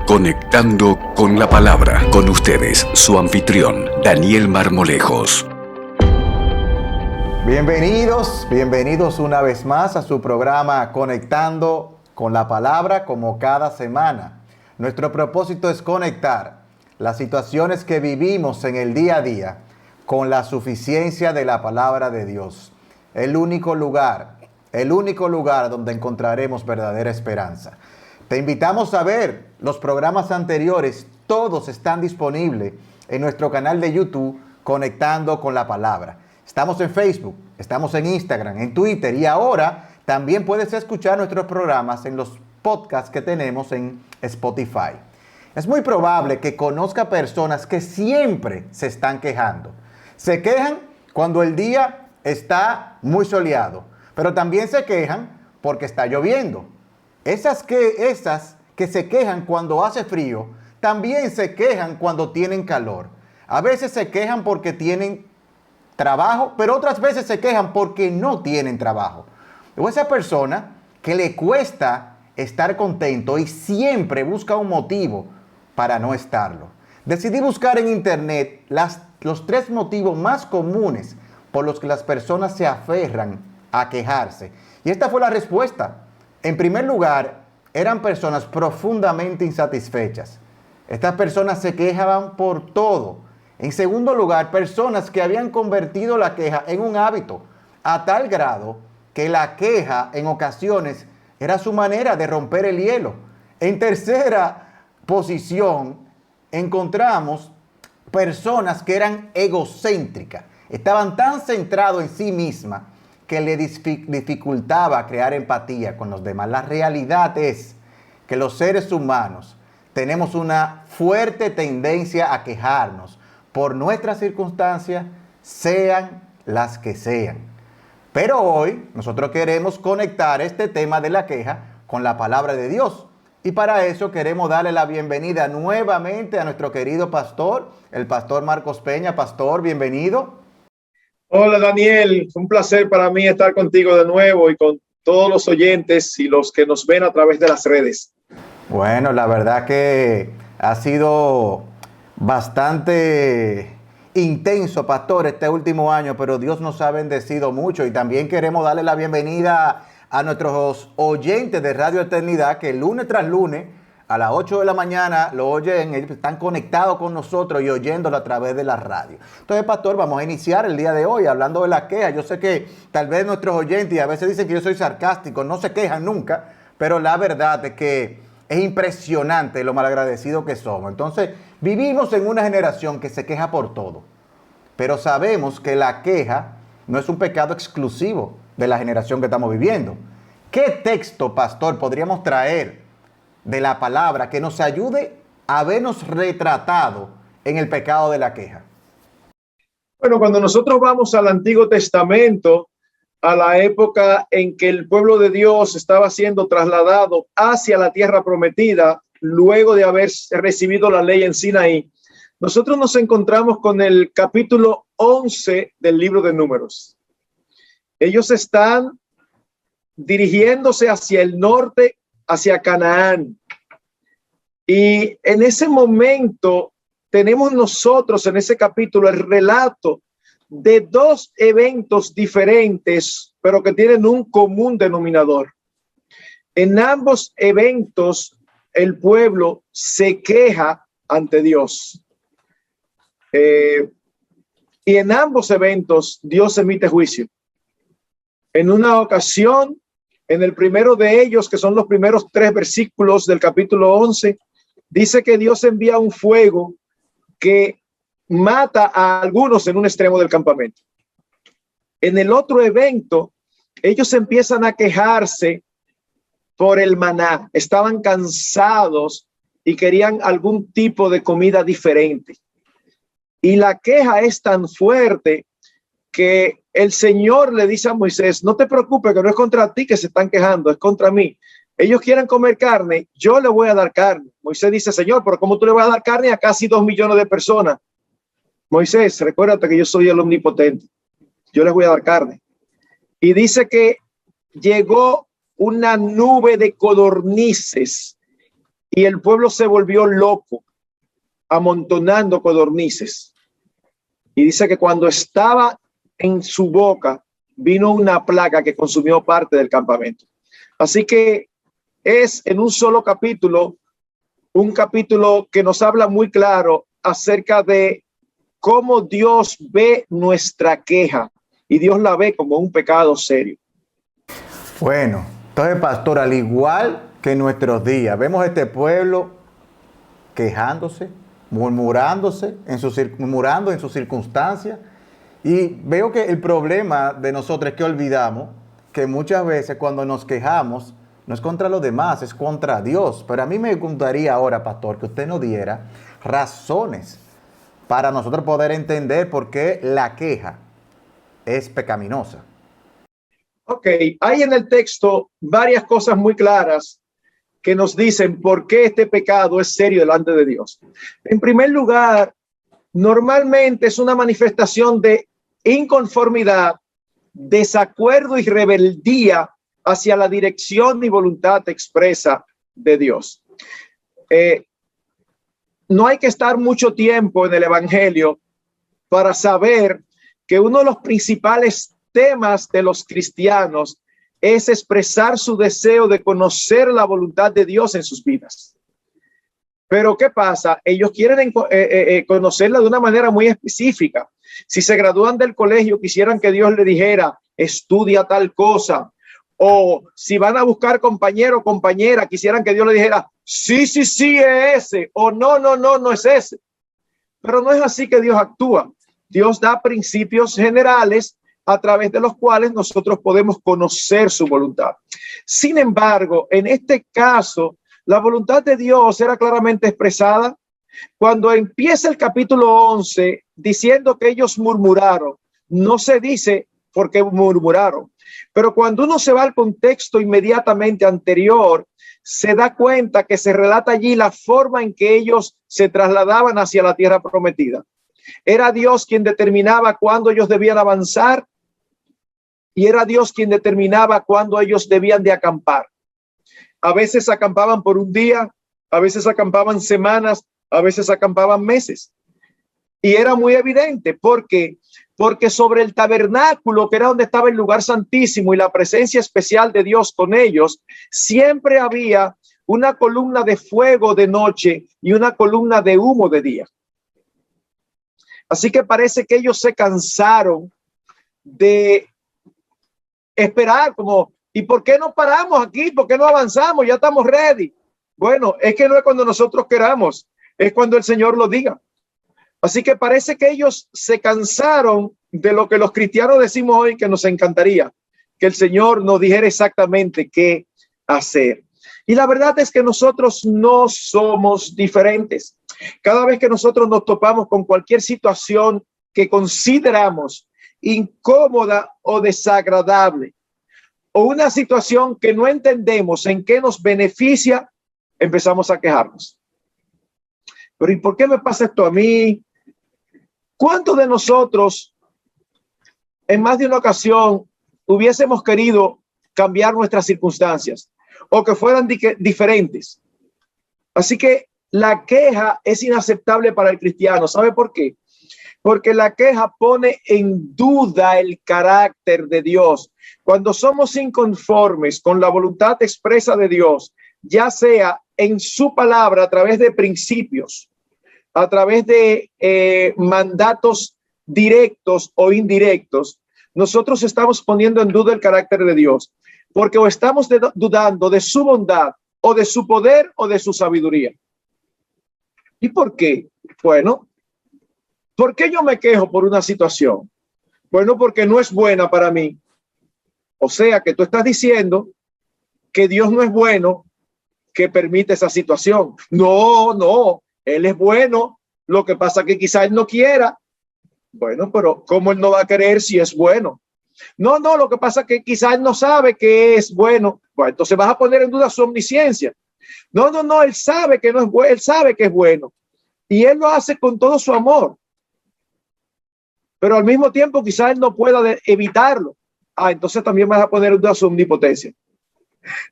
Conectando con la Palabra. Con ustedes, su anfitrión, Daniel Marmolejos. Bienvenidos una vez más a su programa Conectando con la Palabra, como cada semana. Nuestro propósito es conectar las situaciones que vivimos en el día a día con la suficiencia de la Palabra de Dios. El único lugar donde encontraremos verdadera esperanza. Te invitamos a ver los programas anteriores, todos están disponibles en nuestro canal de YouTube, Conectando con la Palabra. Estamos en Facebook, estamos en Instagram, en Twitter y ahora también puedes escuchar nuestros programas en los podcasts que tenemos en Spotify. Es muy probable que conozca personas que siempre se están quejando. Se quejan cuando el día está muy soleado, pero también se quejan porque está lloviendo. Esas que se quejan cuando hace frío, también se quejan cuando tienen calor. A veces se quejan porque tienen trabajo, pero otras veces se quejan porque no tienen trabajo. O esa persona que le cuesta estar contento y siempre busca un motivo para no estarlo. Decidí buscar en internet los 3 motivos más comunes por los que las personas se aferran a quejarse. Y esta fue la respuesta. En primer lugar, eran personas profundamente insatisfechas. Estas personas se quejaban por todo. En segundo lugar, personas que habían convertido la queja en un hábito, a tal grado que la queja en ocasiones era su manera de romper el hielo. En tercera posición, encontramos personas que eran egocéntricas. Estaban tan centrados en sí mismas que le dificultaba crear empatía con los demás. La realidad es que los seres humanos tenemos una fuerte tendencia a quejarnos por nuestras circunstancias, sean las que sean. Pero hoy nosotros queremos conectar este tema de la queja con la palabra de Dios. Y para eso queremos darle la bienvenida nuevamente a nuestro querido pastor, el pastor Marcos Peña. Pastor, bienvenido. Hola Daniel, un placer para mí estar contigo de nuevo y con todos los oyentes y los que nos ven a través de las redes. Bueno, la verdad que ha sido bastante intenso, pastor, este último año, pero Dios nos ha bendecido mucho y también queremos darle la bienvenida a nuestros oyentes de Radio Eternidad que lunes tras lunes a las 8 de la mañana lo oyen, están conectados con nosotros y oyéndolo a través de la radio. Entonces, pastor, vamos a iniciar el día de hoy hablando de la queja. Yo sé que tal vez nuestros oyentes y a veces dicen que yo soy sarcástico, no se quejan nunca, pero la verdad es que es impresionante lo malagradecidos que somos. Entonces, vivimos en una generación que se queja por todo, pero sabemos que la queja no es un pecado exclusivo de la generación que estamos viviendo. ¿Qué texto, pastor, podríamos traer de la palabra que nos ayude a vernos retratado en el pecado de la queja? Bueno, cuando nosotros vamos al Antiguo Testamento, a la época en que el pueblo de Dios estaba siendo trasladado hacia la tierra prometida, luego de haber recibido la ley en Sinaí, nosotros nos encontramos con el capítulo 11 del libro de Números. Ellos están dirigiéndose hacia el norte, hacia Canaán. Y en ese momento tenemos nosotros en ese capítulo el relato de 2 eventos diferentes, pero que tienen un común denominador. En ambos eventos el pueblo se queja ante Dios. Y en ambos eventos Dios emite juicio. En una ocasión, en el primero de ellos, que son los primeros 3 versículos del capítulo 11, dice que Dios envía un fuego que mata a algunos en un extremo del campamento. En el otro evento, ellos empiezan a quejarse por el maná. Estaban cansados y querían algún tipo de comida diferente. Y la queja es tan fuerte que el Señor le dice a Moisés: no te preocupes, que no es contra ti que se están quejando, es contra mí. Ellos quieren comer carne, yo le voy a dar carne. Moisés dice: Señor, pero ¿cómo tú le vas a dar carne a casi 2 millones de personas? Moisés, recuérdate que yo soy el omnipotente, yo les voy a dar carne. Y dice que llegó una nube de codornices y el pueblo se volvió loco, amontonando codornices. Y dice que cuando estaba en su boca, vino una plaga que consumió parte del campamento. Así que es en un solo capítulo, un capítulo que nos habla muy claro acerca de cómo Dios ve nuestra queja, y Dios la ve como un pecado serio. Bueno, entonces, pastor, al igual que en nuestros días, vemos este pueblo quejándose, murmurando en sus circunstancias, y veo que el problema de nosotros es que olvidamos que muchas veces cuando nos quejamos no es contra los demás, es contra Dios. Pero a mí me gustaría ahora, pastor, que usted nos diera razones para nosotros poder entender por qué la queja es pecaminosa. Ok, hay en el texto varias cosas muy claras que nos dicen por qué este pecado es serio delante de Dios. En primer lugar, normalmente es una manifestación de inconformidad, desacuerdo y rebeldía hacia la dirección y voluntad expresa de Dios. No hay que estar mucho tiempo en el Evangelio para saber que uno de los principales temas de los cristianos es expresar su deseo de conocer la voluntad de Dios en sus vidas. Pero ¿qué pasa? Ellos quieren conocerla de una manera muy específica. Si se gradúan del colegio, quisieran que Dios le dijera, estudia tal cosa. O si van a buscar compañero o compañera, quisieran que Dios le dijera, sí, sí, sí, es ese. O no, no, no, no es ese. Pero no es así que Dios actúa. Dios da principios generales a través de los cuales nosotros podemos conocer su voluntad. Sin embargo, en este caso, la voluntad de Dios era claramente expresada. Cuando empieza el capítulo 11 diciendo que ellos murmuraron, no se dice por qué murmuraron. Pero cuando uno se va al contexto inmediatamente anterior, se da cuenta que se relata allí la forma en que ellos se trasladaban hacia la tierra prometida. Era Dios quien determinaba cuándo ellos debían avanzar y era Dios quien determinaba cuándo ellos debían de acampar. A veces acampaban por un día, a veces acampaban semanas, a veces acampaban meses. Y era muy evidente porque sobre el tabernáculo, que era donde estaba el lugar santísimo y la presencia especial de Dios con ellos, siempre había una columna de fuego de noche y una columna de humo de día. Así que parece que ellos se cansaron de esperar como, ¿y por qué no paramos aquí? ¿Por qué no avanzamos? Ya estamos ready. Bueno, es que no es cuando nosotros queramos, es cuando el Señor lo diga. Así que parece que ellos se cansaron de lo que los cristianos decimos hoy, que nos encantaría que el Señor nos dijera exactamente qué hacer. Y la verdad es que nosotros no somos diferentes. Cada vez que nosotros nos topamos con cualquier situación que consideramos incómoda o desagradable, o una situación que no entendemos en qué nos beneficia, empezamos a quejarnos. Pero ¿y por qué me pasa esto a mí? ¿Cuántos de nosotros en más de una ocasión hubiésemos querido cambiar nuestras circunstancias o que fueran diferentes? Así que la queja es inaceptable para el cristiano. ¿Sabe por qué? Porque la queja pone en duda el carácter de Dios. Cuando somos inconformes con la voluntad expresa de Dios, ya sea en su palabra a través de principios, a través de mandatos directos o indirectos, nosotros estamos poniendo en duda el carácter de Dios, porque o estamos dudando de su bondad o de su poder o de su sabiduría. ¿Y por qué? Bueno, ¿por qué yo me quejo por una situación? Bueno, porque no es buena para mí. O sea que tú estás diciendo que Dios no es bueno, que permite esa situación. No, no, Él es bueno. Lo que pasa es que quizás Él no quiera. Bueno, pero ¿cómo Él no va a querer si es bueno? No, no, lo que pasa es que quizás Él no sabe que es bueno. Bueno, entonces vas a poner en duda su omnisciencia. No, no, no, Él sabe que no es bueno, Él sabe que es bueno. Y Él lo hace con todo su amor. Pero al mismo tiempo quizás Él no pueda evitarlo. Entonces también vas a poner en duda su omnipotencia.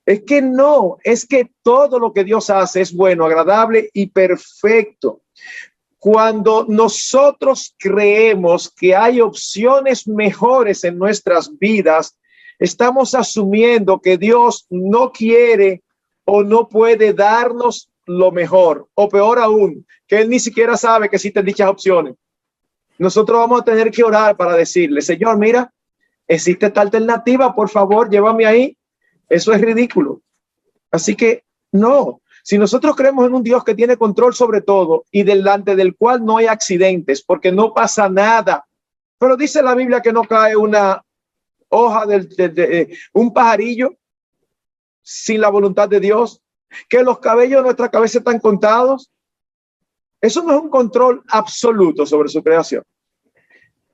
Es que no, es que todo lo que Dios hace es bueno, agradable y perfecto. Cuando nosotros creemos que hay opciones mejores en nuestras vidas, estamos asumiendo que Dios no quiere o no puede darnos lo mejor, o peor aún, que Él ni siquiera sabe que existen dichas opciones. Nosotros vamos a tener que orar para decirle, Señor, mira, existe esta alternativa, por favor, llévame ahí. Eso es ridículo. Así que no, si nosotros creemos en un Dios que tiene control sobre todo y delante del cual no hay accidentes, porque no pasa nada, pero dice la Biblia que no cae una hoja de un pajarillo sin la voluntad de Dios, que los cabellos de nuestra cabeza están contados. Eso no es un control absoluto sobre su creación.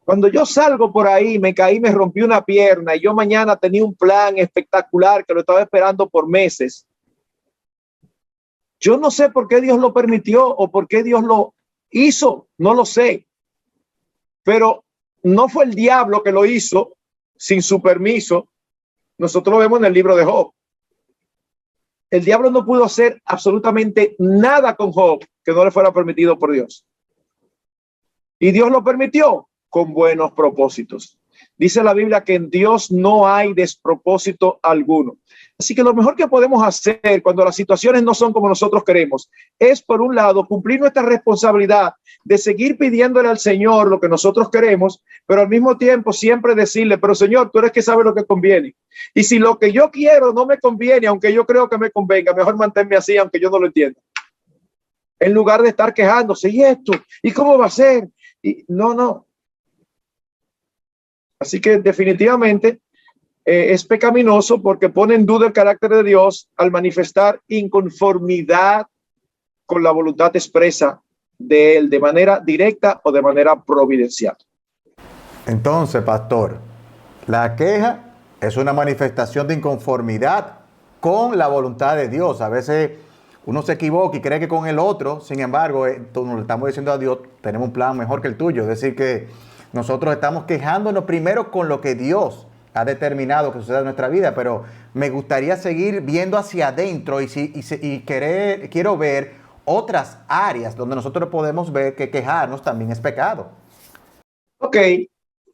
Cuando yo salgo por ahí, me caí, me rompí una pierna y yo mañana tenía un plan espectacular que lo estaba esperando por meses. Yo no sé por qué Dios lo permitió o por qué Dios lo hizo, no lo sé. Pero no fue el diablo que lo hizo sin su permiso. Nosotros lo vemos en el libro de Job. El diablo no pudo hacer absolutamente nada con Job que no le fuera permitido por Dios. Y Dios lo permitió con buenos propósitos. Dice la Biblia que en Dios no hay despropósito alguno. Así que lo mejor que podemos hacer cuando las situaciones no son como nosotros queremos es, por un lado, cumplir nuestra responsabilidad de seguir pidiéndole al Señor lo que nosotros queremos, pero al mismo tiempo siempre decirle, pero Señor, tú eres que sabes lo que conviene. Y si lo que yo quiero no me conviene, aunque yo creo que me convenga, mejor manténme así, aunque yo no lo entienda. En lugar de estar quejándose, ¿y esto? ¿Y cómo va a ser? Y no. Así que definitivamente es pecaminoso porque pone en duda el carácter de Dios al manifestar inconformidad con la voluntad expresa de Él de manera directa o de manera providencial. Entonces, pastor, la queja es una manifestación de inconformidad con la voluntad de Dios. A veces uno se equivoca y cree que con el otro, sin embargo, nos le estamos diciendo a Dios, tenemos un plan mejor que el tuyo. Es decir, que nosotros estamos quejándonos primero con lo que Dios ha determinado que suceda en nuestra vida, pero me gustaría seguir viendo hacia adentro quiero ver otras áreas donde nosotros podemos ver que quejarnos también es pecado. Ok,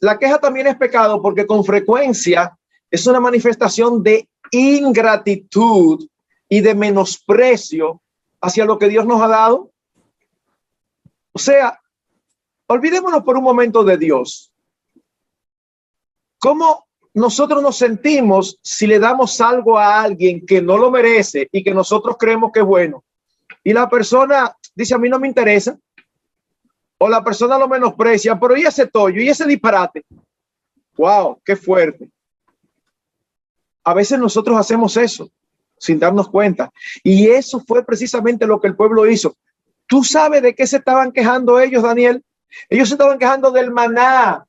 la queja también es pecado porque con frecuencia es una manifestación de ingratitud y de menosprecio hacia lo que Dios nos ha dado. O sea, olvidémonos por un momento de Dios. ¿Cómo nosotros nos sentimos si le damos algo a alguien que no lo merece y que nosotros creemos que es bueno? Y la persona dice, a mí no me interesa. O la persona lo menosprecia, pero ¿y ese tollo? ¿Y ese disparate? ¡Wow! ¡Qué fuerte! A veces nosotros hacemos eso sin darnos cuenta. Y eso fue precisamente lo que el pueblo hizo. ¿Tú sabes de qué se estaban quejando ellos, Daniel? Ellos se estaban quejando del maná.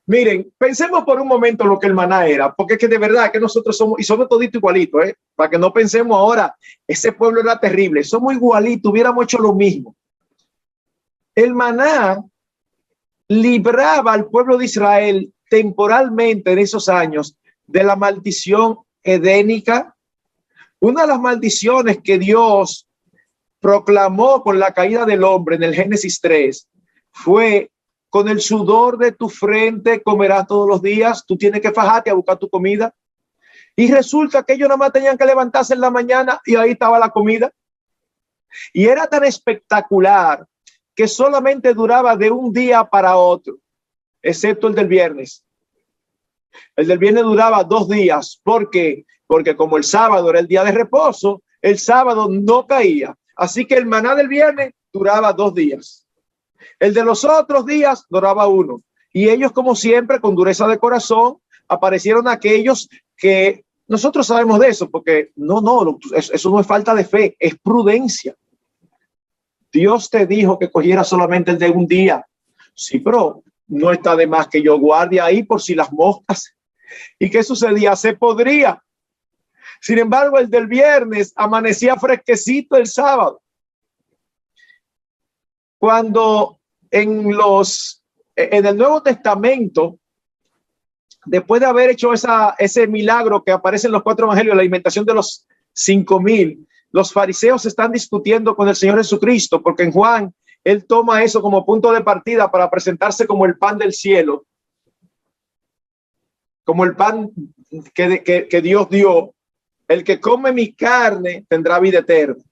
Miren, pensemos por un momento lo que el maná era, porque es que de verdad que nosotros somos, y somos todito igualitos, para que no pensemos ahora, ese pueblo era terrible, somos igualitos, hubiéramos hecho lo mismo. El maná libraba al pueblo de Israel temporalmente en esos años de la maldición edénica. Una de las maldiciones que Dios proclamó con la caída del hombre en el Génesis 3 fue: con el sudor de tu frente comerás todos los días. Tú tienes que fajarte a buscar tu comida. Y resulta que ellos nada más tenían que levantarse en la mañana y ahí estaba la comida. Y era tan espectacular que solamente duraba de un día para otro, excepto el del viernes. El del viernes duraba 2 días. ¿Por qué? Porque como el sábado era el día de reposo, el sábado no caía. Así que el maná del viernes duraba 2 días. El de los otros días duraba 1. Y ellos, como siempre, con dureza de corazón, aparecieron aquellos que nosotros sabemos de eso, porque eso no es falta de fe, es prudencia. Dios te dijo que cogiera solamente el de un día. Sí, pero no está de más que yo guarde ahí por si las moscas. ¿Y qué sucedía? Se podría. Sin embargo, el del viernes amanecía fresquecito el sábado. Cuando en el Nuevo Testamento después de haber hecho ese milagro que aparece en los 4 evangelios, la alimentación de los 5,000, los fariseos están discutiendo con el Señor Jesucristo, porque en Juan, él toma eso como punto de partida para presentarse como el pan del cielo, como el pan que Dios dio. El que come mi carne tendrá vida eterna.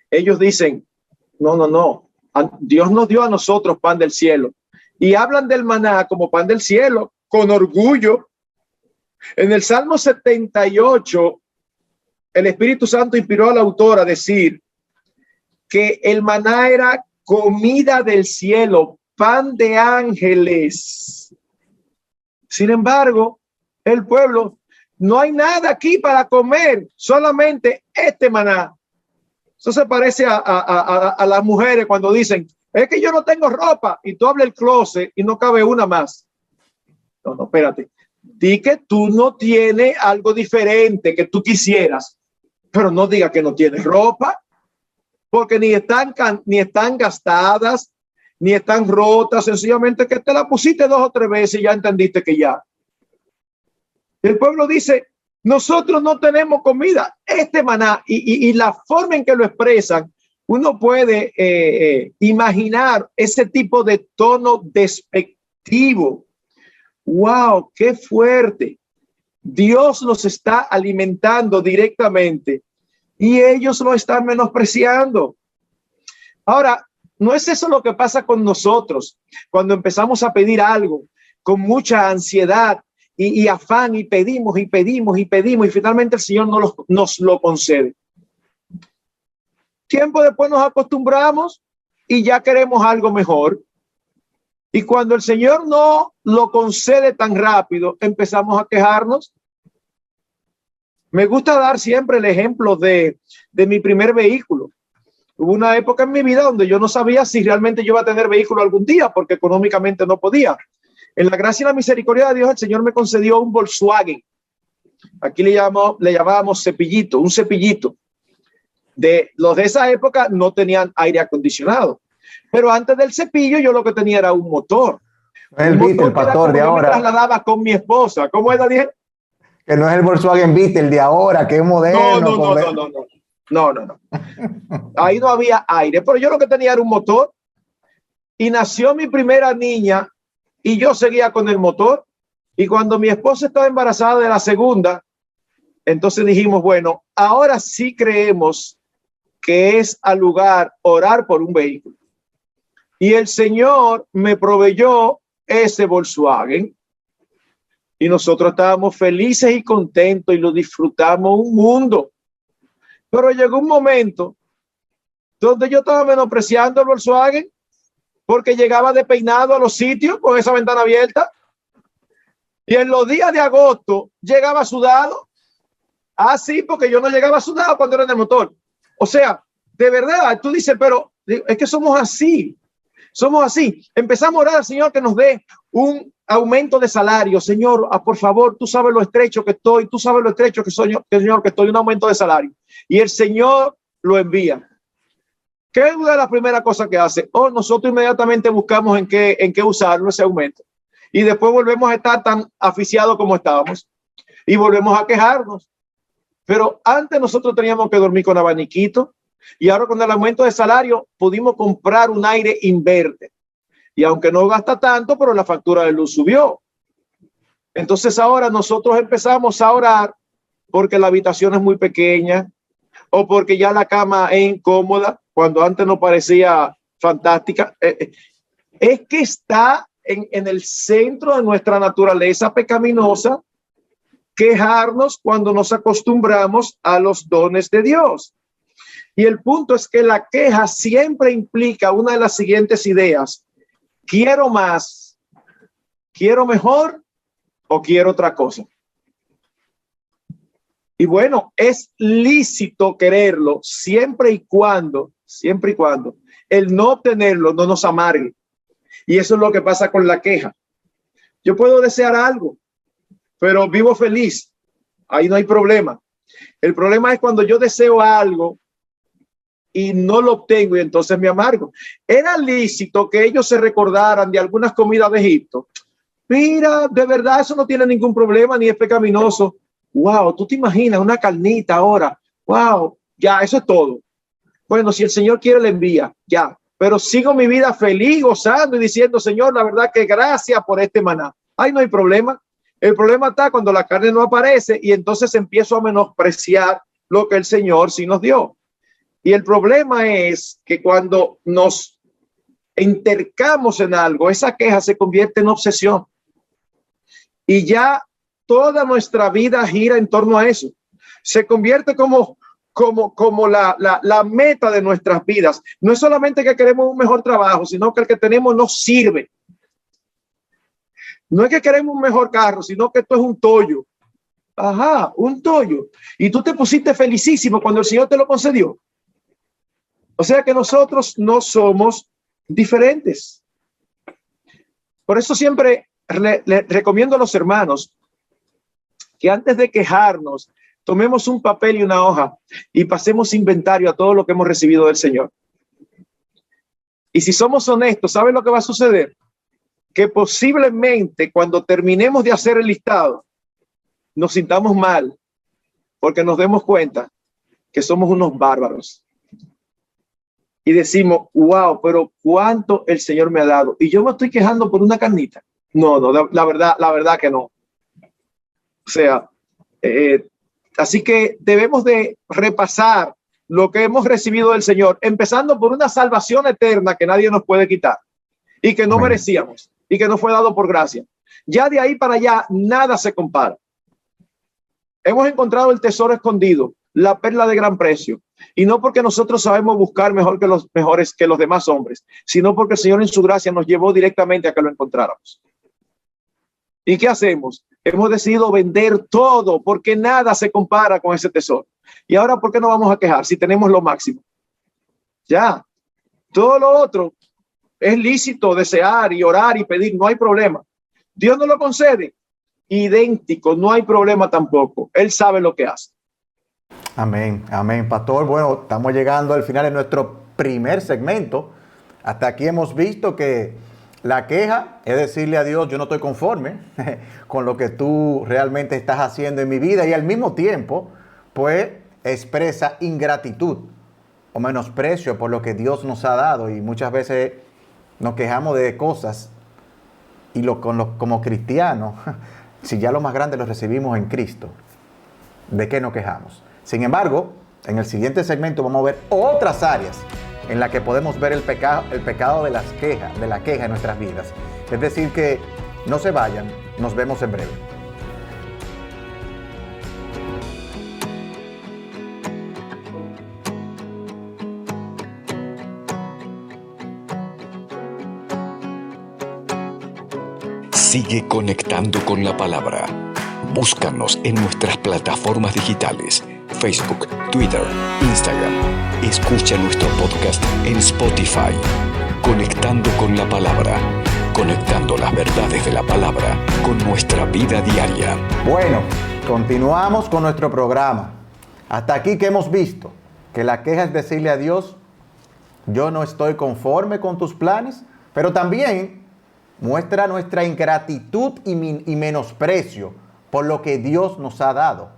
Ellos dicen, no. Dios nos dio a nosotros pan del cielo. Y hablan del maná como pan del cielo, con orgullo. En el Salmo 78, el Espíritu Santo inspiró al autor a decir que el maná era comida del cielo, pan de ángeles. Sin embargo, el pueblo, no hay nada aquí para comer, solamente este maná. Eso se parece a las mujeres cuando dicen, es que yo no tengo ropa, y tú abres el closet y no cabe una más. No, espérate. Di que tú no tienes algo diferente que tú quisieras, pero no diga que no tienes ropa, porque ni están gastadas, ni están rotas, sencillamente que te la pusiste 2 o 3 veces y ya entendiste que ya. El pueblo dice, nosotros no tenemos comida, este maná, y la forma en que lo expresan, uno puede imaginar ese tipo de tono despectivo. ¡Wow! ¡Qué fuerte! Dios los está alimentando directamente y ellos lo están menospreciando. Ahora, no es eso lo que pasa con nosotros cuando empezamos a pedir algo con mucha ansiedad y afán, y pedimos y finalmente el Señor nos lo concede. Tiempo después nos acostumbramos y ya queremos algo mejor. Y cuando el Señor no lo concede tan rápido, empezamos a quejarnos. Me gusta dar siempre el ejemplo de mi primer vehículo. Hubo una época en mi vida donde yo no sabía si realmente yo iba a tener vehículo algún día, porque económicamente no podía. En la gracia y la misericordia de Dios, el Señor me concedió un Volkswagen. Aquí le llamábamos cepillito, un cepillito. Los de esa época no tenían aire acondicionado. Pero antes del cepillo yo lo que tenía era un motor. El Beetle, el pastor de ahora. Yo me trasladaba con mi esposa. ¿Cómo es, Daniel? Que no es el Volkswagen Beetle de ahora, que es moderno. No. Ahí no había aire, pero yo lo que tenía era un motor. Y nació mi primera niña y yo seguía con el motor. Y cuando mi esposa estaba embarazada de la segunda, entonces dijimos, bueno, ahora sí creemos que es al lugar orar por un vehículo. Y el Señor me proveyó ese Volkswagen y nosotros estábamos felices y contentos y lo disfrutamos un mundo. Pero llegó un momento donde yo estaba menospreciando el Volkswagen porque llegaba despeinado a los sitios con esa ventana abierta y en los días de agosto llegaba sudado. Ah, sí, porque yo no llegaba sudado cuando era en el motor. O sea, de verdad, tú dices, pero es que somos así. Somos así. Empezamos a orar al Señor que nos dé un aumento de salario. Señor, por favor, tú sabes lo estrecho que estoy, tú sabes lo estrecho que soy, Señor, que estoy, un aumento de salario. Y el Señor lo envía. ¿Qué es una de las primeras cosas que hace? Nosotros inmediatamente buscamos en qué usarlo ese aumento. Y después volvemos a estar tan aficiados como estábamos. Y volvemos a quejarnos. Pero antes nosotros teníamos que dormir con abaniquito. Y ahora con el aumento de salario pudimos comprar un aire inverter. Y aunque no gasta tanto, pero la factura de luz subió. Entonces ahora nosotros empezamos a orar porque la habitación es muy pequeña o porque ya la cama es incómoda cuando antes nos parecía fantástica. Es que está en el centro de nuestra naturaleza pecaminosa quejarnos cuando nos acostumbramos a los dones de Dios. Y el punto es que la queja siempre implica una de las siguientes ideas: quiero más, quiero mejor o quiero otra cosa. Y bueno, es lícito quererlo siempre y cuando el no obtenerlo no nos amargue. Y eso es lo que pasa con la queja. Yo puedo desear algo, pero vivo feliz. Ahí no hay problema. El problema es cuando yo deseo algo y no lo obtengo y entonces me amargo. Era lícito que ellos se recordaran de algunas comidas de Egipto. Mira, de verdad eso no tiene ningún problema ni es pecaminoso. Wow, tú te imaginas una carnita ahora. Wow, ya, eso es todo. Bueno, si el Señor quiere, le envía, ya. Pero sigo mi vida feliz, gozando y diciendo, Señor, la verdad que gracias por este maná. Ahí no hay problema. El problema está cuando la carne no aparece y entonces empiezo a menospreciar lo que el Señor sí nos dio. Y el problema es que cuando nos intercamos en algo, esa queja se convierte en obsesión. Y ya toda nuestra vida gira en torno a eso. Se convierte como la meta de nuestras vidas. No es solamente que queremos un mejor trabajo, sino que el que tenemos no sirve. No es que queremos un mejor carro, sino que esto es un Toyo. Ajá, un Toyo. Y tú te pusiste felicísimo cuando el Señor te lo concedió. O sea que nosotros no somos diferentes. Por eso siempre le recomiendo a los hermanos que antes de quejarnos, tomemos un papel y una hoja y pasemos inventario a todo lo que hemos recibido del Señor. Y si somos honestos, ¿saben lo que va a suceder? Que posiblemente cuando terminemos de hacer el listado, nos sintamos mal porque nos demos cuenta que somos unos bárbaros. Y decimos, wow, pero cuánto el Señor me ha dado. Y yo me estoy quejando por una carnita. No, la verdad que no. O sea, así que debemos de repasar lo que hemos recibido del Señor, empezando por una salvación eterna que nadie nos puede quitar y que no merecíamos y que nos fue dado por gracia. Ya de ahí para allá, nada se compara. Hemos encontrado el tesoro escondido, la perla de gran precio. Y no porque nosotros sabemos buscar mejor que los mejores que los demás hombres, sino porque el Señor en su gracia nos llevó directamente a que lo encontráramos. ¿Y qué hacemos? Hemos decidido vender todo porque nada se compara con ese tesoro. Y ahora, ¿por qué no vamos a quejar si tenemos lo máximo? Ya, todo lo otro es lícito desear y orar y pedir, no hay problema. Dios no lo concede. Idéntico, no hay problema tampoco. Él sabe lo que hace. Amén, amén, pastor. Bueno, estamos llegando al final de nuestro primer segmento. Hasta aquí hemos visto que la queja es decirle a Dios, yo no estoy conforme con lo que tú realmente estás haciendo en mi vida, y al mismo tiempo, pues, expresa ingratitud o menosprecio por lo que Dios nos ha dado, y muchas veces nos quejamos de cosas y como cristianos, si ya lo más grande lo recibimos en Cristo, ¿de qué nos quejamos? Sin embargo, en el siguiente segmento vamos a ver otras áreas en las que podemos ver el pecado de la queja en nuestras vidas. Es decir, que no se vayan, nos vemos en breve. Sigue conectando con la palabra. Búscanos en nuestras plataformas digitales, Facebook, Twitter, Instagram. Escucha nuestro podcast en Spotify. Conectando con la palabra. Conectando las verdades de la palabra con nuestra vida diaria. Bueno, continuamos con nuestro programa. Hasta aquí que hemos visto que la queja es decirle a Dios, yo no estoy conforme con tus planes, pero también muestra nuestra ingratitud y menosprecio por lo que Dios nos ha dado.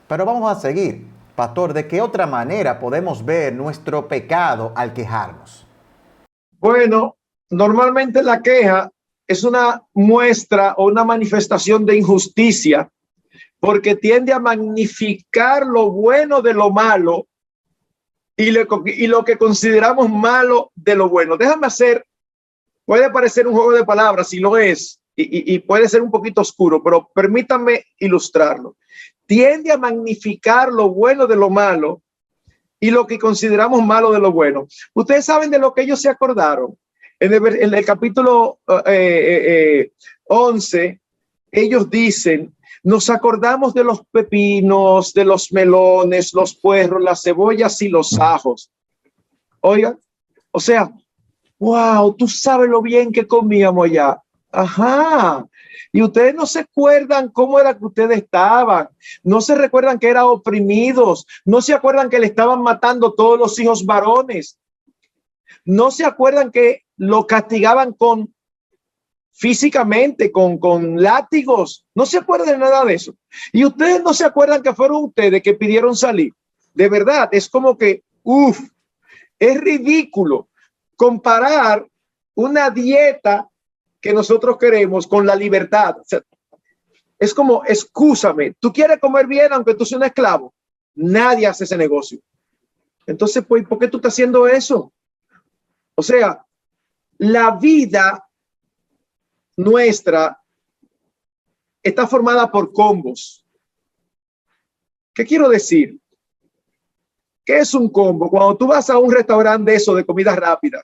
Pero vamos a seguir. Pastor, ¿de qué otra manera podemos ver nuestro pecado al quejarnos? Bueno, normalmente la queja es una muestra o una manifestación de injusticia porque tiende a magnificar lo bueno de lo malo y lo que consideramos malo de lo bueno. Puede parecer un juego de palabras, si lo es, y puede ser un poquito oscuro, pero permítanme ilustrarlo. Tiende a magnificar lo bueno de lo malo y lo que consideramos malo de lo bueno. Ustedes saben de lo que ellos se acordaron. En el capítulo 11, ellos dicen, nos acordamos de los pepinos, de los melones, los puerros, las cebollas y los ajos. Oigan, o sea, wow, tú sabes lo bien que comíamos allá. Ajá. Y ustedes no se acuerdan cómo era que ustedes estaban. No se recuerdan que eran oprimidos. No se acuerdan que le estaban matando todos los hijos varones. No se acuerdan que lo castigaban con físicamente con látigos. No se acuerdan de nada de eso. Y ustedes no se acuerdan que fueron ustedes que pidieron salir. De verdad, es como que, es ridículo comparar una dieta que nosotros queremos con la libertad. O sea, es como, excúsame, tú quieres comer bien aunque tú seas un esclavo. Nadie hace ese negocio. Entonces, pues, ¿por qué tú estás haciendo eso? O sea, la vida nuestra está formada por combos. ¿Qué quiero decir? ¿Qué es un combo? Cuando tú vas a un restaurante de eso de comida rápida,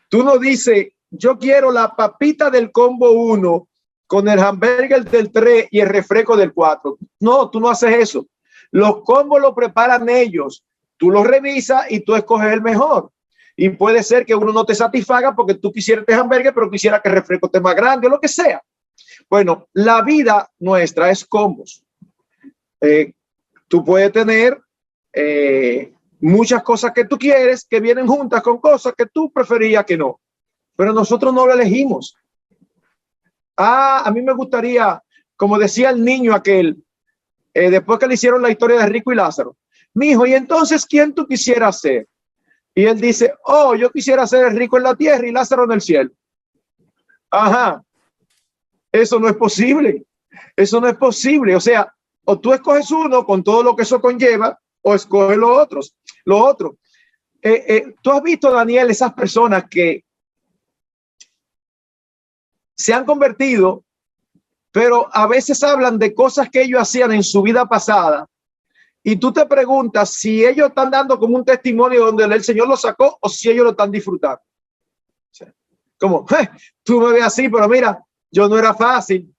tú no dices, yo quiero la papita del combo 1 con el hamburger del 3 y el refresco del 4. No, tú no haces eso. Los combos los preparan ellos. Tú los revisas y tú escoges el mejor. Y puede ser que uno no te satisfaga porque tú quisieras este hamburger, pero quisiera que el refresco esté más grande o lo que sea. Bueno, la vida nuestra es combos. Tú puedes tener muchas cosas que tú quieres que vienen juntas con cosas que tú preferías que no. Pero nosotros no lo elegimos. A mí me gustaría, como decía el niño aquel, después que le hicieron la historia de Rico y Lázaro, mijo, ¿y entonces quién tú quisieras ser? Y él dice, yo quisiera ser el rico en la tierra y Lázaro en el cielo. Ajá, eso no es posible. Eso no es posible. O sea, o tú escoges uno con todo lo que eso conlleva, o escoges los otros. Lo otro. Tú has visto, Daniel, esas personas que se han convertido, pero a veces hablan de cosas que ellos hacían en su vida pasada. Y tú te preguntas si ellos están dando como un testimonio donde el Señor lo sacó o si ellos lo están disfrutando. O sea, como, tú me ves así, pero mira, yo no era fácil.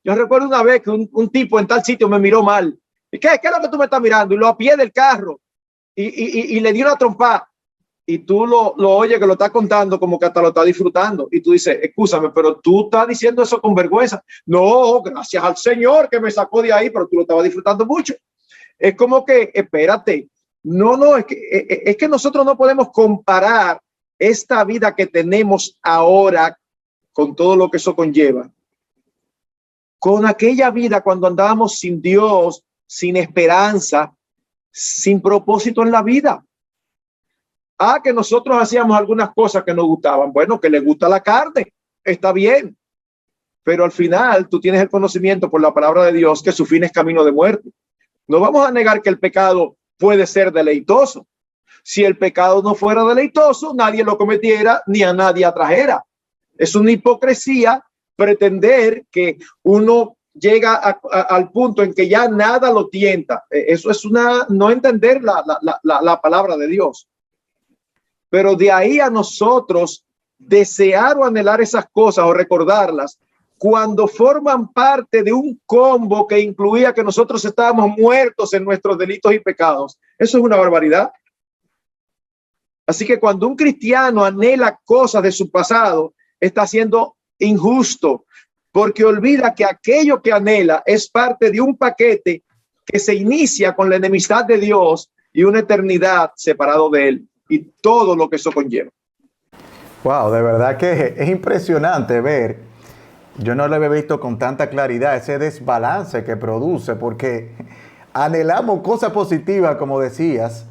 Yo recuerdo una vez que un tipo en tal sitio me miró mal. ¿Y qué es lo que tú me estás mirando? Y lo apié del carro y le di una trompa. Y tú lo oyes que lo está contando como que hasta lo está disfrutando. Y tú dices, excúsame, pero tú estás diciendo eso con vergüenza. No, gracias al Señor que me sacó de ahí, pero tú lo estabas disfrutando mucho. Es como que, espérate, no, es que nosotros no podemos comparar esta vida que tenemos ahora con todo lo que eso conlleva, con aquella vida cuando andábamos sin Dios, sin esperanza, sin propósito en la vida. Que nosotros hacíamos algunas cosas que nos gustaban. Bueno, que le gusta la carne, está bien, pero al final tú tienes el conocimiento por la palabra de Dios que su fin es camino de muerte. No vamos a negar que el pecado puede ser deleitoso. Si el pecado no fuera deleitoso, nadie lo cometiera ni a nadie atrajera. Es una hipocresía pretender que uno llega al punto en que ya nada lo tienta. Eso es no entender la palabra de Dios. Pero de ahí a nosotros desear o anhelar esas cosas o recordarlas, cuando forman parte de un combo que incluía que nosotros estábamos muertos en nuestros delitos y pecados. Eso es una barbaridad. Así que cuando un cristiano anhela cosas de su pasado, está siendo injusto, porque olvida que aquello que anhela es parte de un paquete que se inicia con la enemistad de Dios y una eternidad separado de él y todo lo que eso conlleva. Wow, de verdad que es impresionante ver. Yo no lo había visto con tanta claridad, ese desbalance que produce, porque anhelamos cosas positivas, como decías,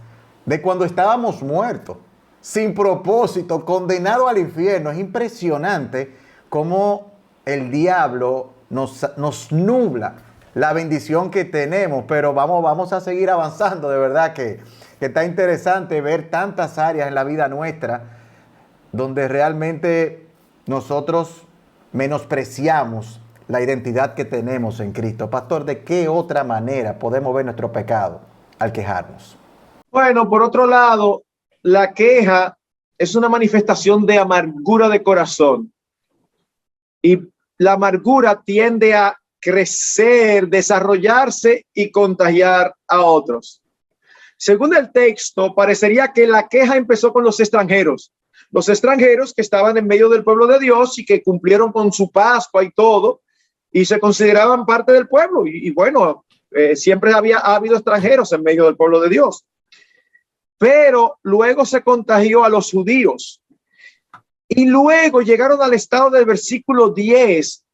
de cuando estábamos muertos, sin propósito, condenados al infierno. Es impresionante cómo el diablo nos nubla la bendición que tenemos, pero vamos a seguir avanzando. De verdad que está interesante ver tantas áreas en la vida nuestra donde realmente nosotros menospreciamos la identidad que tenemos en Cristo. Pastor, ¿de qué otra manera podemos ver nuestro pecado al quejarnos? Bueno, por otro lado, la queja es una manifestación de amargura de corazón. Y la amargura tiende a crecer, desarrollarse y contagiar a otros. Según el texto, parecería que la queja empezó con los extranjeros que estaban en medio del pueblo de Dios y que cumplieron con su Pascua y todo, y se consideraban parte del pueblo. Y bueno, siempre ha habido extranjeros en medio del pueblo de Dios. Pero luego se contagió a los judíos. Y luego llegaron al estado del versículo 10.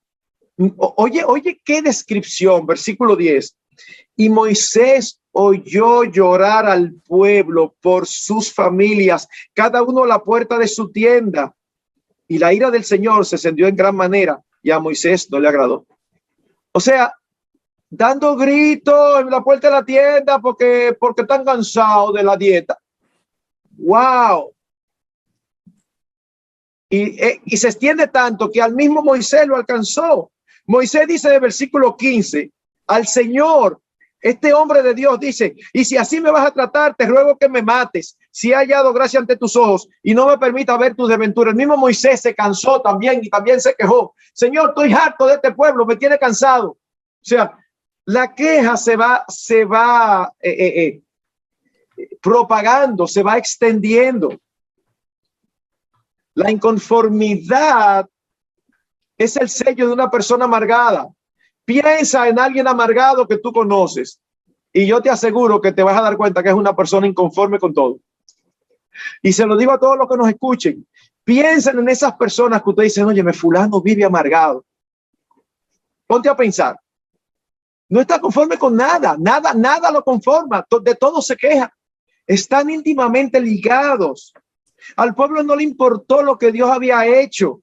Oye, qué descripción, versículo 10. Y Moisés oyó llorar al pueblo por sus familias, cada uno a la puerta de su tienda. Y la ira del Señor se encendió en gran manera y a Moisés no le agradó. O sea, dando gritos en la puerta de la tienda porque están cansados de la dieta. ¡Wow! Y se extiende tanto que al mismo Moisés lo alcanzó. Moisés dice en el versículo 15, al Señor, este hombre de Dios dice, y si así me vas a tratar, te ruego que me mates, si he hallado gracia ante tus ojos y no me permita ver tus desventuras. El mismo Moisés se cansó también y también se quejó. Señor, estoy harto de este pueblo, me tiene cansado. O sea, la queja se va propagando, se va extendiendo. La inconformidad es el sello de una persona amargada. Piensa en alguien amargado que tú conoces y yo te aseguro que te vas a dar cuenta que es una persona inconforme con todo. Y se lo digo a todos los que nos escuchen. Piensen en esas personas que ustedes dicen, oye, fulano vive amargado. Ponte a pensar. No está conforme con nada, nada lo conforma, de todo se queja. Están íntimamente ligados. Al pueblo no le importó lo que Dios había hecho,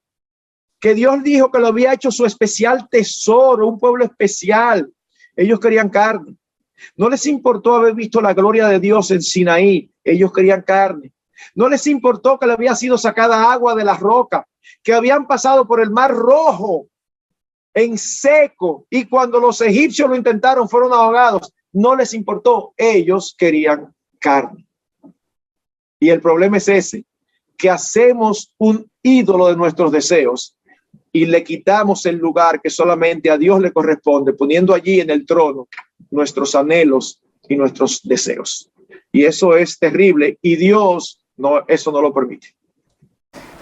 que Dios dijo que lo había hecho su especial tesoro, un pueblo especial. Ellos querían carne. No les importó haber visto la gloria de Dios en Sinaí. Ellos querían carne. No les importó que le había sido sacada agua de la roca, que habían pasado por el mar Rojo en seco y cuando los egipcios lo intentaron fueron ahogados. No les importó. Ellos querían carne. Y el problema es ese, que hacemos un ídolo de nuestros deseos y le quitamos el lugar que solamente a Dios le corresponde, poniendo allí en el trono nuestros anhelos y nuestros deseos. Y eso es terrible y Dios eso no lo permite.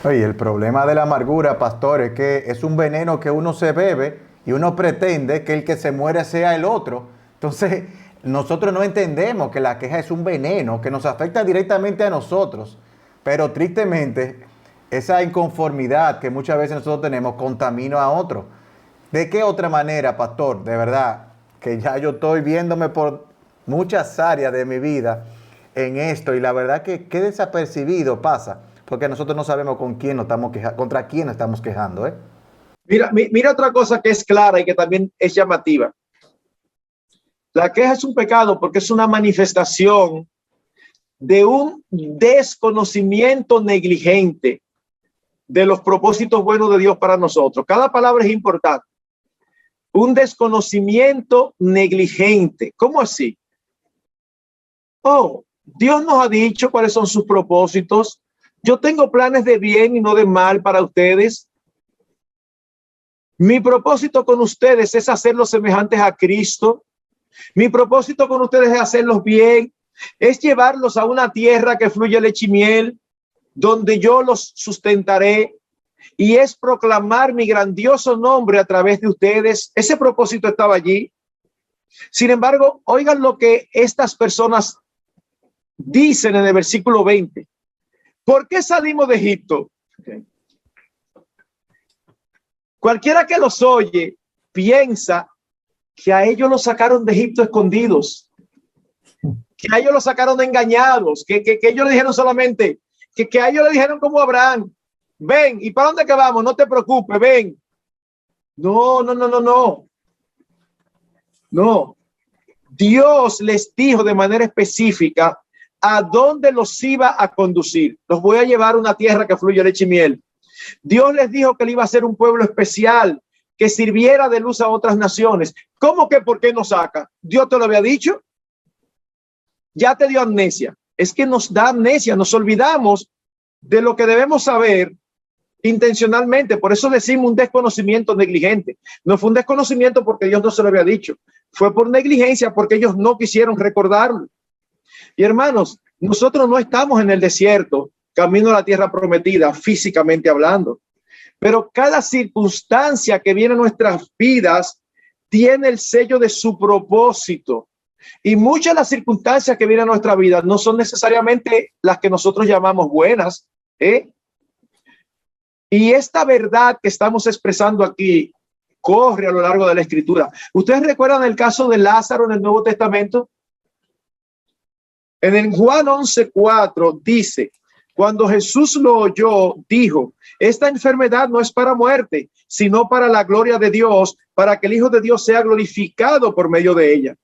Oye, el problema de la amargura, pastor, es que es un veneno que uno se bebe y uno pretende que el que se muere sea el otro. Entonces, nosotros no entendemos que la queja es un veneno que nos afecta directamente a nosotros. Pero tristemente, esa inconformidad que muchas veces nosotros tenemos contamina a otro. ¿De qué otra manera, pastor? De verdad, que ya yo estoy viéndome por muchas áreas de mi vida en esto y la verdad que qué desapercibido pasa, porque nosotros no sabemos con quién nos estamos quejando, contra quién nos estamos quejando, ¿eh? Mira otra cosa que es clara y que también es llamativa. La queja es un pecado porque es una manifestación de un desconocimiento negligente de los propósitos buenos de Dios para nosotros. Cada palabra es importante. Un desconocimiento negligente. ¿Cómo así? Oh, Dios nos ha dicho cuáles son sus propósitos. Yo tengo planes de bien y no de mal para ustedes. Mi propósito con ustedes es hacerlos semejantes a Cristo. Mi propósito con ustedes es hacerlos bien, es llevarlos a una tierra que fluye leche y miel, donde yo los sustentaré, y es proclamar mi grandioso nombre a través de ustedes. Ese propósito estaba allí. Sin embargo, oigan lo que estas personas dicen en el versículo 20. ¿Por qué salimos de Egipto? Okay. Cualquiera que los oye piensa que a ellos los sacaron de Egipto escondidos, que a ellos los sacaron engañados, que ellos le dijeron solamente, que a ellos le dijeron como Abraham, ven, ¿y para dónde que vamos? No te preocupes, ven. No. Dios les dijo de manera específica a dónde los iba a conducir. Los voy a llevar a una tierra que fluye leche y miel. Dios les dijo que le iba a ser un pueblo especial, que sirviera de luz a otras naciones. ¿Cómo que por qué nos saca? Dios te lo había dicho. Ya te dio amnesia. Es que nos da amnesia, nos olvidamos de lo que debemos saber intencionalmente. Por eso decimos un desconocimiento negligente. No fue un desconocimiento porque Dios no se lo había dicho. Fue por negligencia porque ellos no quisieron recordarlo. Y hermanos, nosotros no estamos en el desierto, camino a la tierra prometida, físicamente hablando. Pero cada circunstancia que viene a nuestras vidas tiene el sello de su propósito. Y muchas de las circunstancias que vienen a nuestra vida no son necesariamente las que nosotros llamamos buenas, ¿eh? Y esta verdad que estamos expresando aquí corre a lo largo de la Escritura. ¿Ustedes recuerdan el caso de Lázaro en el Nuevo Testamento? En el Juan 11:4 dice, cuando Jesús lo oyó, dijo, esta enfermedad no es para muerte, sino para la gloria de Dios, para que el Hijo de Dios sea glorificado por medio de ella.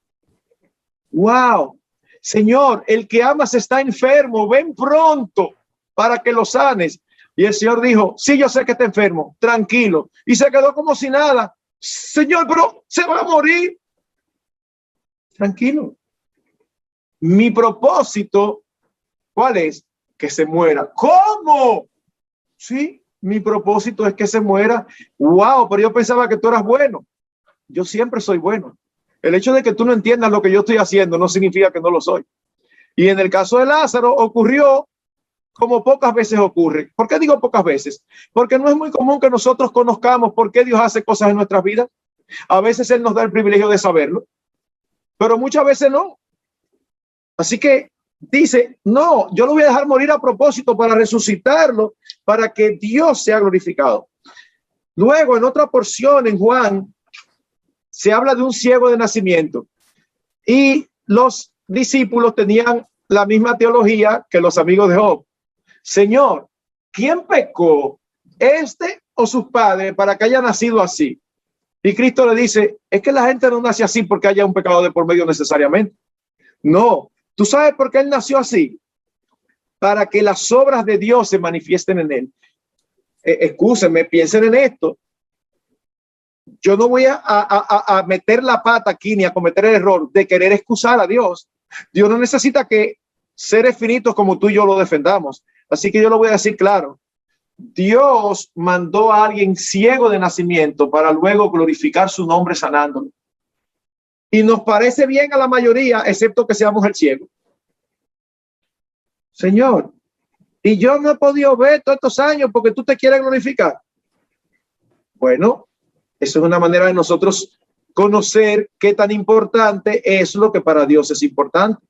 ¡Wow! Señor, el que amas está enfermo, ven pronto para que lo sanes. Y el Señor dijo, sí, yo sé que está enfermo, tranquilo. Y se quedó como si nada. Señor, pero se va a morir. Tranquilo. Mi propósito, ¿cuál es? Que se muera. ¿Cómo? Sí, mi propósito es que se muera. Wow, pero yo pensaba que tú eras bueno. Yo siempre soy bueno. El hecho de que tú no entiendas lo que yo estoy haciendo no significa que no lo soy. Y en el caso de Lázaro ocurrió como pocas veces ocurre. ¿Por qué digo pocas veces? Porque no es muy común que nosotros conozcamos por qué Dios hace cosas en nuestras vidas. A veces Él nos da el privilegio de saberlo, pero muchas veces no. Así que dice, no, yo lo voy a dejar morir a propósito para resucitarlo, para que Dios sea glorificado. Luego, en otra porción, en Juan, se habla de un ciego de nacimiento. Y los discípulos tenían la misma teología que los amigos de Job. Señor, ¿quién pecó, este o sus padres, para que haya nacido así? Y Cristo le dice, es que la gente no nace así porque haya un pecado de por medio necesariamente. No, ¿tú sabes por qué él nació así? Para que las obras de Dios se manifiesten en él. Excúsenme, piensen en esto. Yo no voy a meter la pata aquí ni a cometer el error de querer excusar a Dios. Dios no necesita que seres finitos como tú y yo lo defendamos. Así que yo lo voy a decir claro. Dios mandó a alguien ciego de nacimiento para luego glorificar su nombre sanándolo. Y nos parece bien a la mayoría, excepto que seamos el ciego. Señor, y yo no he podido ver todos estos años porque tú te quieres glorificar. Bueno, eso es una manera de nosotros conocer qué tan importante es lo que para Dios es importante.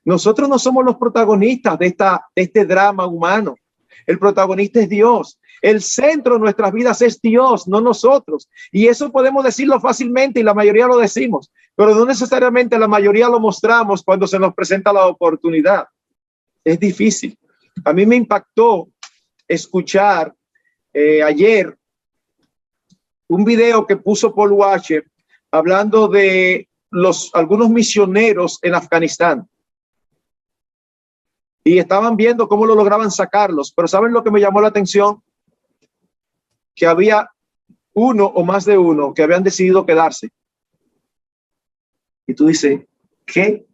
Nosotros no somos los protagonistas de este drama humano. El protagonista es Dios. El centro de nuestras vidas es Dios, no nosotros. Y eso podemos decirlo fácilmente y la mayoría lo decimos, pero no necesariamente la mayoría lo mostramos cuando se nos presenta la oportunidad. Es difícil. A mí me impactó escuchar ayer un video que puso Paul Washer hablando de algunos misioneros en Afganistán. Y estaban viendo cómo lo lograban sacarlos. Pero ¿saben lo que me llamó la atención? Que había uno o más de uno que habían decidido quedarse. Y tú dices, ¿qué?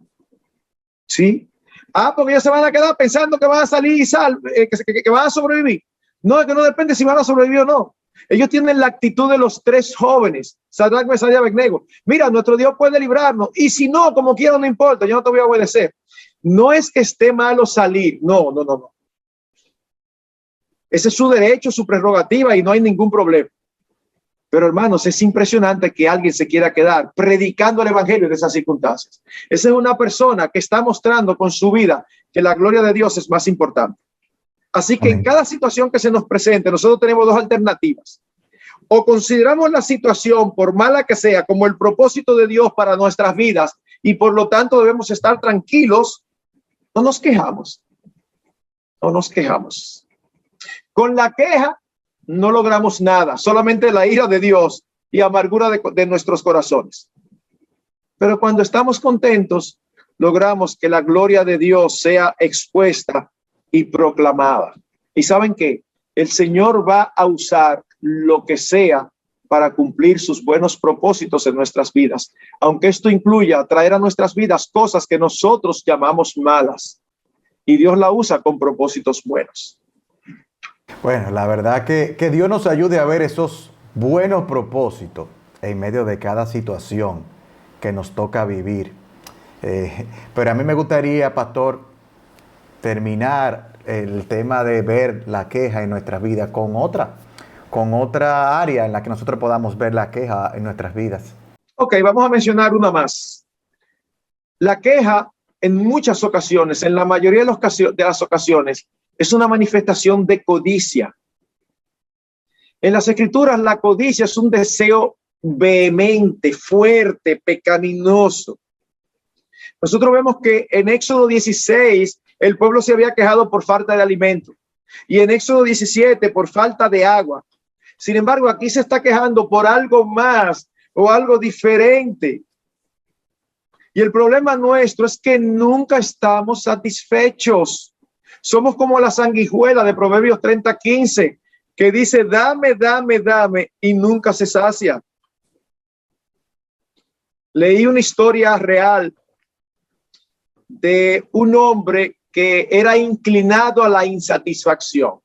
¿Sí? Ah, porque ellos se van a quedar pensando que van a salir y que van a sobrevivir. No, es que no depende si van a sobrevivir o no. Ellos tienen la actitud de los tres jóvenes, Sadrach, Mesach y Abednego. Mira, nuestro Dios puede librarnos. Y si no, como quiera, no importa, yo no te voy a obedecer. No es que esté malo salir. No. Ese es su derecho, su prerrogativa y no hay ningún problema. Pero hermanos, es impresionante que alguien se quiera quedar predicando el evangelio en esas circunstancias. Esa es una persona que está mostrando con su vida que la gloria de Dios es más importante. Así que en cada situación que se nos presente, nosotros tenemos dos alternativas. O consideramos la situación, por mala que sea, como el propósito de Dios para nuestras vidas y por lo tanto debemos estar tranquilos. No nos quejamos. Con la queja no logramos nada, solamente la ira de Dios y amargura de nuestros corazones. Pero cuando estamos contentos, logramos que la gloria de Dios sea expuesta y proclamada. ¿Y saben qué? El Señor va a usar lo que sea para cumplir sus buenos propósitos en nuestras vidas, aunque esto incluya traer a nuestras vidas cosas que nosotros llamamos malas. Y Dios la usa con propósitos buenos. Bueno, la verdad que Dios nos ayude a ver esos buenos propósitos en medio de cada situación que nos toca vivir. Pero a mí me gustaría, pastor, terminar el tema de ver la queja en nuestras vidas con otra área en la que nosotros podamos ver la queja en nuestras vidas. Ok, vamos a mencionar una más. La queja en muchas ocasiones, en la mayoría de las ocasiones, es una manifestación de codicia. En las Escrituras, la codicia es un deseo vehemente, fuerte, pecaminoso. Nosotros vemos que en Éxodo 16 el pueblo se había quejado por falta de alimento y en Éxodo 17 por falta de agua. Sin embargo, aquí se está quejando por algo más o algo diferente. Y el problema nuestro es que nunca estamos satisfechos. Somos como la sanguijuela de Proverbios 30:15, que dice, dame, dame, dame, y nunca se sacia. Leí una historia real de un hombre que era inclinado a la insatisfacción.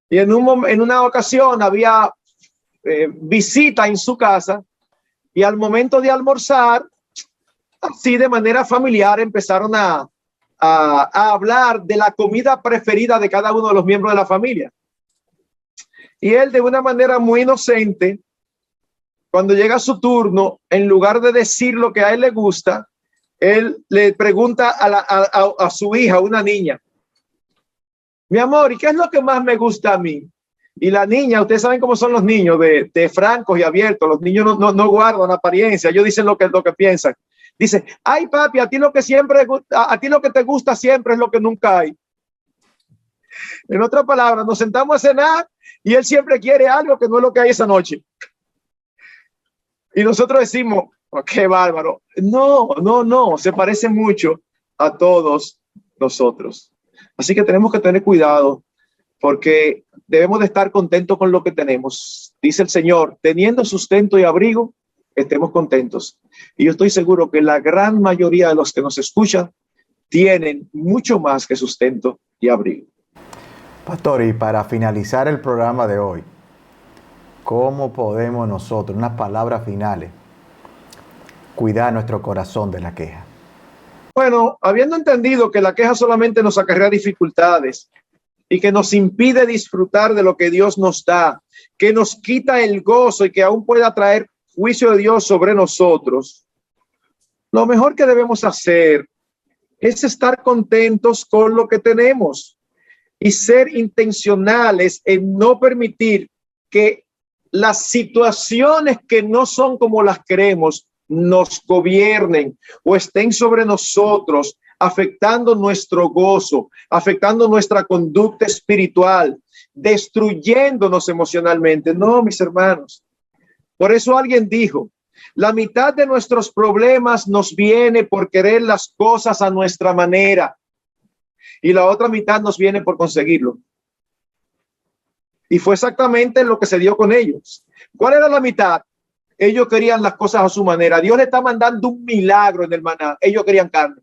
Y en una ocasión había visita en su casa y al momento de almorzar, así de manera familiar, empezaron a hablar de la comida preferida de cada uno de los miembros de la familia. Y él, de una manera muy inocente, cuando llega su turno, en lugar de decir lo que a él le gusta, él le pregunta a su hija, una niña, mi amor, ¿y qué es lo que más me gusta a mí? Y la niña, ustedes saben cómo son los niños de francos y abiertos. Los niños no guardan apariencia, ellos dicen lo que piensan. Dice, ay papi, a ti lo que te gusta siempre es lo que nunca hay. En otras palabras, nos sentamos a cenar y él siempre quiere algo que no es lo que hay esa noche. Y nosotros decimos, oh, qué bárbaro. No, se parece mucho a todos nosotros. Así que tenemos que tener cuidado porque debemos de estar contentos con lo que tenemos. Dice el Señor, teniendo sustento y abrigo, estemos contentos. Y yo estoy seguro que la gran mayoría de los que nos escuchan tienen mucho más que sustento y abrigo. Pastor, y para finalizar el programa de hoy, ¿cómo podemos nosotros, unas palabras finales, cuidar nuestro corazón de la queja? Bueno, habiendo entendido que la queja solamente nos acarrea dificultades y que nos impide disfrutar de lo que Dios nos da, que nos quita el gozo y que aún pueda traer juicio de Dios sobre nosotros, lo mejor que debemos hacer es estar contentos con lo que tenemos y ser intencionales en no permitir que las situaciones que no son como las queremos nos gobiernen o estén sobre nosotros, afectando nuestro gozo, afectando nuestra conducta espiritual, destruyéndonos emocionalmente. No, mis hermanos. Por eso alguien dijo, la mitad de nuestros problemas nos viene por querer las cosas a nuestra manera y la otra mitad nos viene por conseguirlo. Y fue exactamente lo que se dio con ellos. ¿Cuál era la mitad? Ellos querían las cosas a su manera. Dios le está mandando un milagro en el maná. Ellos querían carne.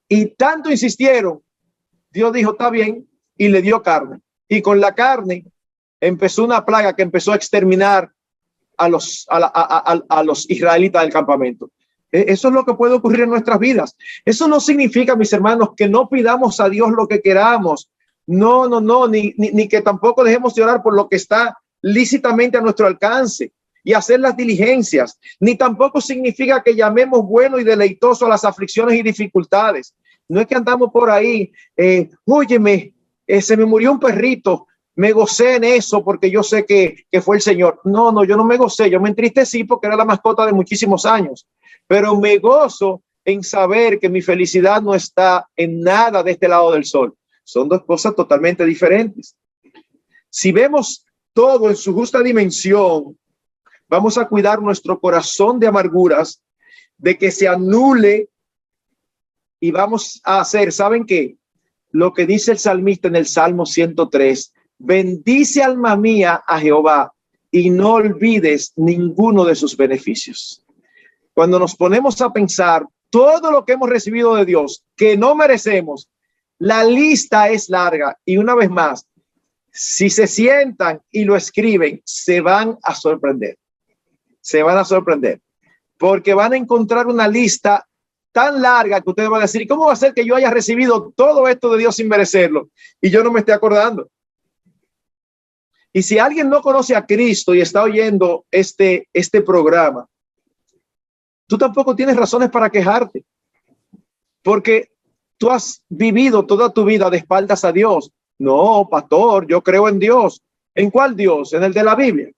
Y tanto insistieron, Dios dijo, está bien, y le dio carne. Y con la carne empezó una plaga que empezó a exterminar a los israelitas del campamento. Eso es lo que puede ocurrir en nuestras vidas. Eso no significa, mis hermanos, que no pidamos a Dios lo que queramos. No, ni que tampoco dejemos de orar por lo que está lícitamente a nuestro alcance y hacer las diligencias, ni tampoco significa que llamemos bueno y deleitoso a las aflicciones y dificultades. No es que andamos por ahí, óyeme, se me murió un perrito, me gocé en eso porque yo sé que fue el Señor. No, yo no me gocé, yo me entristecí porque era la mascota de muchísimos años, pero me gozo en saber que mi felicidad no está en nada de este lado del sol. Son dos cosas totalmente diferentes. Si vemos todo en su justa dimensión, vamos a cuidar nuestro corazón de amarguras, de que se anule y vamos a hacer, ¿saben qué? Lo que dice el salmista en el Salmo 103, bendice alma mía a Jehová y no olvides ninguno de sus beneficios. Cuando nos ponemos a pensar todo lo que hemos recibido de Dios, que no merecemos, la lista es larga y una vez más, si se sientan y lo escriben, se van a sorprender. Se van a sorprender porque van a encontrar una lista tan larga que ustedes van a decir, ¿y cómo va a ser que yo haya recibido todo esto de Dios sin merecerlo y yo no me esté acordando? Y si alguien no conoce a Cristo y está oyendo este programa, tú tampoco tienes razones para quejarte, porque tú has vivido toda tu vida de espaldas a Dios. No, pastor, yo creo en Dios. ¿En cuál Dios? En el de la Biblia.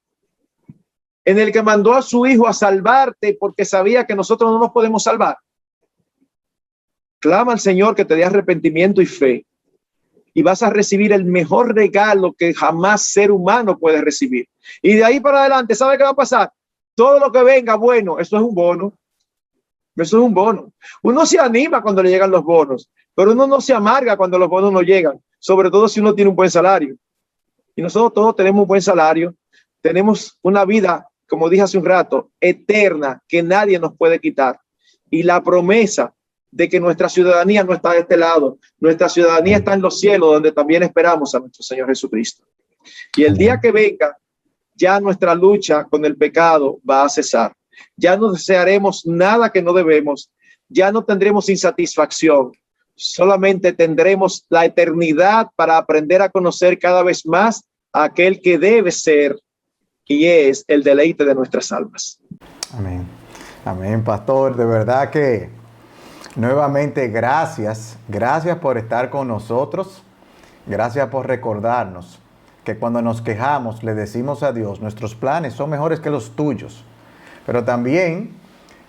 En el que mandó a su hijo a salvarte porque sabía que nosotros no nos podemos salvar. Clama al Señor que te dé arrepentimiento y fe, y vas a recibir el mejor regalo que jamás ser humano puede recibir. Y de ahí para adelante, ¿sabe qué va a pasar? Todo lo que venga, bueno, eso es un bono. Eso es un bono. Uno se anima cuando le llegan los bonos, pero uno no se amarga cuando los bonos no llegan, sobre todo si uno tiene un buen salario. Y nosotros todos tenemos un buen salario, tenemos una vida, como dije hace un rato, eterna, que nadie nos puede quitar. Y la promesa de que nuestra ciudadanía no está de este lado, nuestra ciudadanía está en los cielos, donde también esperamos a nuestro Señor Jesucristo. Y el día que venga, ya nuestra lucha con el pecado va a cesar. Ya no desearemos nada que no debemos, ya no tendremos insatisfacción, solamente tendremos la eternidad para aprender a conocer cada vez más a aquel que debe ser y es el deleite de nuestras almas. Amén. Amén, pastor. De verdad que nuevamente gracias por estar con nosotros. Gracias por recordarnos que cuando nos quejamos le decimos a Dios, nuestros planes son mejores que los tuyos. Pero también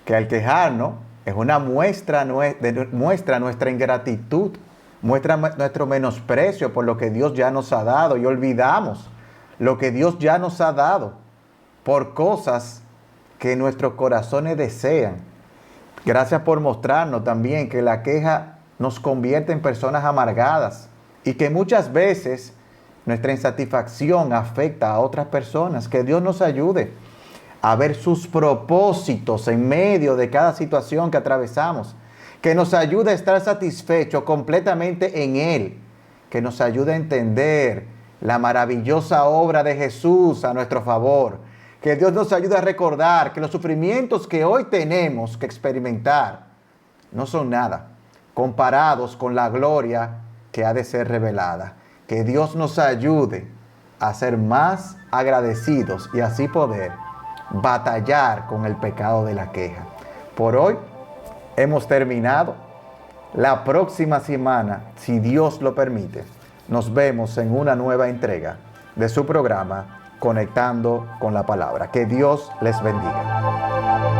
que al quejarnos es una muestra nuestra ingratitud, muestra nuestro menosprecio por lo que Dios ya nos ha dado, y olvidamos lo que Dios ya nos ha dado por cosas que nuestros corazones desean. Gracias por mostrarnos también que la queja nos convierte en personas amargadas y que muchas veces nuestra insatisfacción afecta a otras personas. Que Dios nos ayude a ver sus propósitos en medio de cada situación que atravesamos. Que nos ayude a estar satisfechos completamente en Él. Que nos ayude a entender la maravillosa obra de Jesús a nuestro favor. Que Dios nos ayude a recordar que los sufrimientos que hoy tenemos que experimentar no son nada comparados con la gloria que ha de ser revelada. Que Dios nos ayude a ser más agradecidos y así poder batallar con el pecado de la queja. Por hoy hemos terminado. La próxima semana, si Dios lo permite, nos vemos en una nueva entrega de su programa Conectando con la Palabra. Que Dios les bendiga.